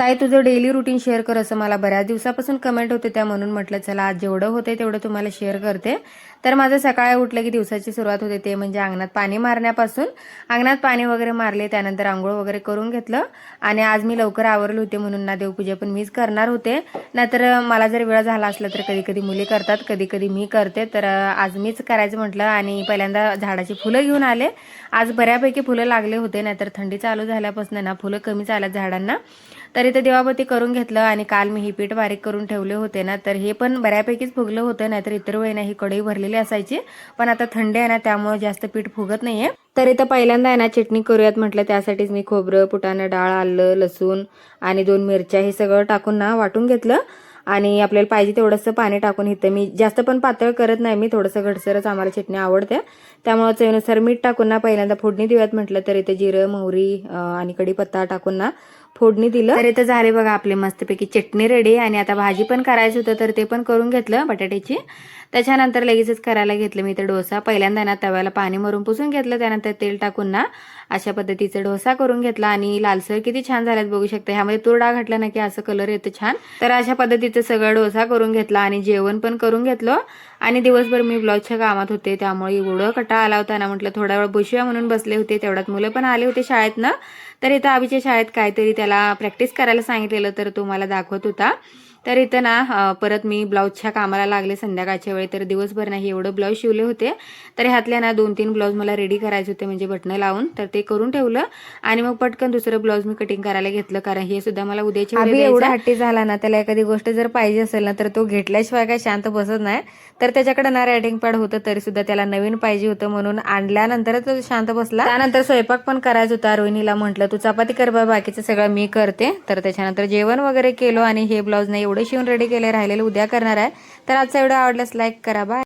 ताई तुझं daily routine share कर असं मला बऱ्याच दिवसापासून कमेंट होते त्या, म्हणून म्हटलं चला आज जेवढं होते तेवढं तुम्हाला शेअर करते। तर माझं सकाळी उठलं की दिवसाची सुरुवात होते ते म्हणजे अंगणात पाणी मारण्यापासून। अंगणात पाणी वगैरे मारले, त्यानंतर आंघोळ वगैरे करून घेतलं आणि आज मी लवकर आवरले होते म्हणून ना देवपूजा पण मीच करणार होते। नाहीतर मला जर वेळ झाला असला तर कधी कधी मुली करतात, कधी कधी मी करते, तर आज मीच करायचं म्हटलं आणि पहिल्यांदा झाडाची फुलं घेऊन आले। आज बऱ्यापैकी फुलं लागले होते, नाहीतर थंडी चालू झाल्यापासून ना फुलं कमी चालत झाडांना। तर इथे देवाबती करून घेतलं आणि काल मी ही पीठ बारीक करून ठेवले होते ना, तर हे पण बऱ्यापैकीच फुगलं होतं, नाहीतर इतर वेळी ना ही कढई भरलेली असायची, पण आता थंडी आहे ना त्यामुळे जास्त पीठ फुगत नाहीये। तर इथं पहिल्यांदा आहे ना चटणी करूयात म्हटलं, त्यासाठीच मी खोबरं, फुटाणं डाळ, आलं, लसूण आणि 2 मिरच्या हे सगळं टाकून ना वाटून घेतलं आणि आपल्याला पाहिजे तेवढंसं पाणी टाकून, इथं मी जास्त पण पातळ करत नाही, मी थोडंसं घटसरच आम्हाला चटणी आवडते, त्यामुळे चवीनुसार मीठ टाकून ना पहिल्यांदा फोडणी देऊयात म्हटलं। तर इथे जिरं, मोहरी आणि कढीपत्ता टाकून ना फोडणी दिलं। तर इथं झाले बघा आपले मस्तपैकी चटणी रेडी आणि आता भाजी पण करायचं होतं तर ते पण करून घेतलं बटाट्याची। त्याच्यानंतर लगेचच करायला घेतलं मी इथे डोसा। पहिल्यांदा ना तव्याला पाणी मारून पुसून घेतलं, त्यानंतर तेल टाकून ना अशा पद्धतीचा डोसा करून घेतला आणि लालसर किती छान झाल्यात बघू शकता। ह्यामध्ये तूर डाळ घातलं ना की असं कलर येतो छान। तर अशा पद्धतीचं सगळं डोसा करून घेतला आणि जेवण पण करून घेतलं आणि दिवसभर मी ब्लाऊजच्या कामात होते त्यामुळे एवढं कंटाळा आला होता ना, म्हटलं थोडा वेळ बसूया म्हणून बसले होते। तेवढ्यात मुलं पण आले होते शाळेतनं, तर इथं अभिच्या शाळेत काहीतरी त्याला प्रॅक्टिस करायला सांगितलेलं तर तो मला दाखवत होता। तर इथं ना परत मी ब्लाऊजच्या कामाला लागले संध्याकाळच्या वेळी, तर दिवसभर नाही एवढं ब्लाऊज शिवले होते। तर ह्यातल्या ना 2-3 ब्लाऊज मला रेडी करायचे होते म्हणजे बटणं लावून, तर ते करून ठेवलं आणि मग पटकन दुसरं ब्लाऊज मी कटिंग करायला घेतलं, कारण हे सुद्धा मला उद्याच्या वेळी एवढा हट्टी झाला ना, त्याला एखादी गोष्ट जर पाहिजे असेल ना तर तो घेतल्याशिवाय काय शांत बसत नाही। तर त्याच्याकडे ना रायटिंग पॅड होतं तरी सुद्धा त्याला नवीन पाहिजे होतं म्हणून आणल्यानंतरच तो शांत बसला। त्यानंतर स्वयंपाक पण करायचा होता, रोहिणीला म्हटलं तू चपाती कर बा, बाकीचं सगळं मी करते। तर त्याच्यानंतर जेवण वगैरे केलं आणि हे ब्लाऊज नाही एवढे शिवून रेडी केले, राहिलेले उद्या करणार आहे। तर आजचा व्हिडिओ आवडल्यास लाईक करा, बाय।